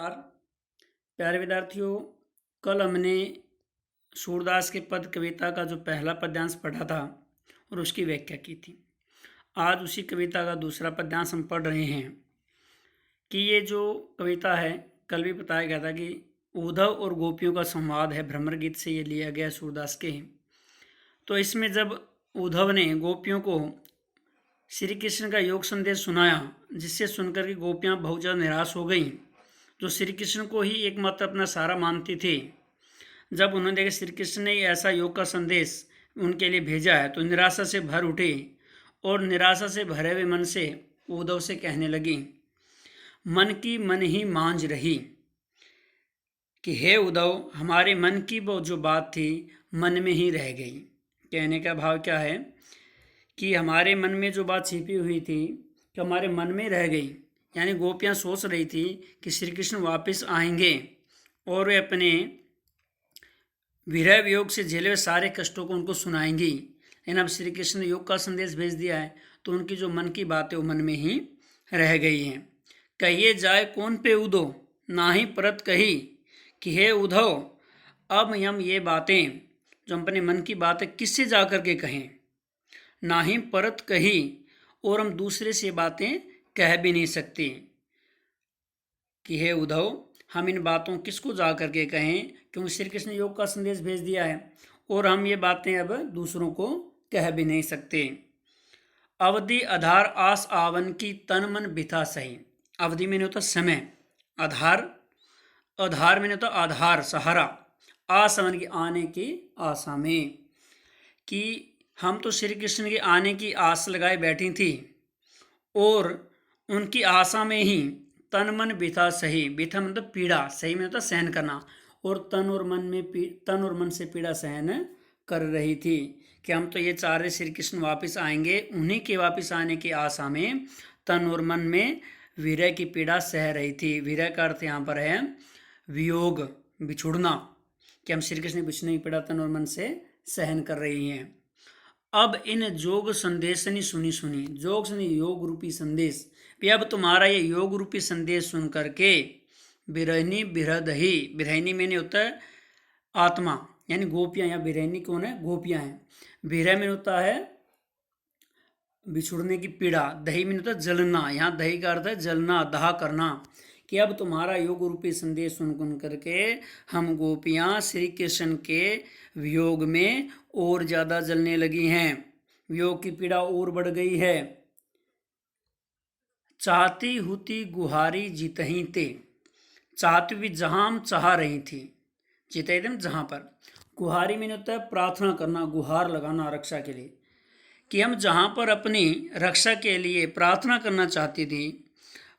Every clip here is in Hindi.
नमस्कार प्यारे विद्यार्थियों। कल हमने सूरदास के पद कविता का जो पहला पद्यांश पढ़ा था और उसकी व्याख्या की थी। आज उसी कविता का दूसरा पद्यांश हम पढ़ रहे हैं कि ये जो कविता है, कल भी बताया गया था कि उद्धव और गोपियों का संवाद है, भ्रमर गीत से ये लिया गया सूरदास के। तो इसमें जब उद्धव ने गोपियों को श्री कृष्ण का योग संदेश सुनाया, जिससे सुनकर के गोपियाँ बहुत ज़्यादा निराश हो गई, जो श्री कृष्ण को ही एकमात्र अपना सहारा मानती थी। जब उन्होंने देखा श्री कृष्ण ने ऐसा योग का संदेश उनके लिए भेजा है, तो निराशा से भर उठे और निराशा से भरे हुए मन से उद्धव से कहने लगी, मन की मन ही मांझ रही, कि हे उद्धव, हमारे मन की वो जो बात थी मन में ही रह गई। कहने का भाव क्या है कि हमारे मन में जो बात छिपी हुई थी कि हमारे मन में रह गई, यानी गोपियाँ सोच रही थी कि श्री कृष्ण वापस आएंगे और वे अपने विरह वियोग से झेले हुए सारे कष्टों को उनको सुनाएंगी। लेकिन अब श्री कृष्ण ने योग का संदेश भेज दिया है, तो उनकी जो मन की बातें वो मन में ही रह गई हैं। कहिए जाए कौन पे उदो, ना ही परत कही, कि हे उद्धव, अब हम ये बातें जो हम अपने मन की बातें किससे जा कर के कहें, ना ही परत कही, और हम दूसरे से बातें कह भी नहीं सकते कि हे उद्धव, हम इन बातों किसको जा कर के कहें, क्योंकि श्री कृष्ण ने योग का संदेश भेज दिया है और हम ये बातें अब दूसरों को कह भी नहीं सकते। अवधि आधार आस आवन की, तन मन बिथा सही। अवधि में नहीं होता समय, आधार आधार में नहीं होता आधार सहारा, आसवन की आने की आशा में, कि हम तो श्री कृष्ण के आने की आस लगाए बैठी थी और उनकी आशा में ही तन मन बिथा सही। बिथा मतलब पीड़ा, सही में होता सहन करना, और तन और मन से पीड़ा सहन कर रही थी कि हम तो ये चाह रहे श्री कृष्ण वापस आएंगे, उन्हीं के वापस आने की आशा में तन और मन में विरह की पीड़ा सह रही थी। विरह का अर्थ यहाँ पर है वियोग, बिछुड़ना, कि हम श्री कृष्ण बिछड़ने की पीड़ा तन और मन से सहन कर रही हैं। अब इन जोग संदेशनी सुनी सुनी, जोग सुनी योग रूपी संदेश, अब तुम्हारा ये योग रूपी संदेश सुन करके बिरहनी बिरहदही, बिरहनी में नहीं होता है आत्मा, यानी गोपियाँ, या बिरहनी कौन है, गोपियाँ हैं। बिरह में होता है बिछुड़ने की पीड़ा, दही में होता है जलना, यहाँ दही का अर्थ है जलना, दाह करना, कि अब तुम्हारा योग रूपी संदेश सुन करके हम गोपियाँ श्री कृष्ण के वियोग में और ज़्यादा जलने लगी हैं, वियोग की पीड़ा और बढ़ गई है। चाहती हुती गुहारी जीतही ते, चाहती भी जहाँ हम चाह रही थी, जीते एकदम जहाँ पर, गुहारी में होता है प्रार्थना करना, गुहार लगाना रक्षा के लिए, कि हम जहाँ पर अपनी रक्षा के लिए प्रार्थना करना चाहती थी,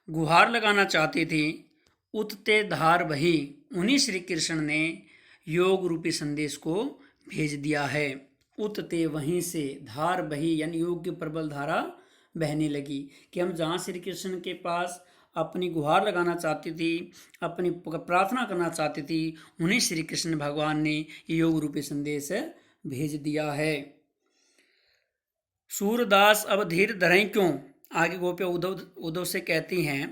गुहार लगाना चाहती थी, उतते धार बही, उन्हीं श्री कृष्ण ने योग रूपी संदेश को भेज दिया है। उतते वहीं से धार बही, यानी योग की प्रबल धारा बहने लगी, कि हम जहाँ श्री कृष्ण के पास अपनी गुहार लगाना चाहती थी, अपनी प्रार्थना करना चाहती थी, उन्हीं श्री कृष्ण भगवान ने योग रूपी संदेश भेज दिया है। सूरदास अब धीर धरें क्यों, आगे गोपियाँ उद्धव से कहती हैं,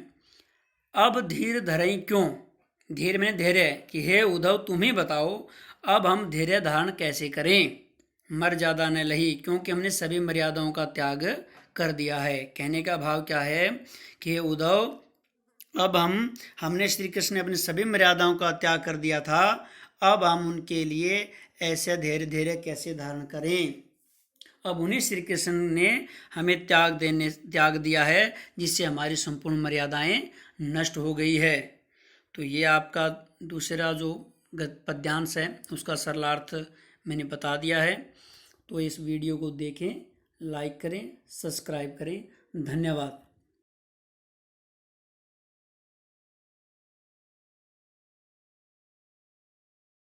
अब धीर धरें क्यों, धीर में धैर्य, कि हे उद्धव तुम ही बताओ अब हम धैर्य धारण कैसे करें, मर ज्यादा न लही, क्योंकि हमने सभी मर्यादाओं का त्याग कर दिया है। कहने का भाव क्या है कि उद्धव, अब हमने श्री कृष्ण ने अपनी सभी मर्यादाओं का त्याग कर दिया था, अब हम उनके लिए ऐसे धैर्य कैसे धारण करें। अब उन्हीं श्री कृष्ण ने हमें त्याग दिया है, जिससे हमारी संपूर्ण मर्यादाएं नष्ट हो गई है। तो ये आपका दूसरा जो पद्यांश है उसका सरलार्थ मैंने बता दिया है। तो इस वीडियो को देखें, लाइक करें, सब्सक्राइब करें। धन्यवाद।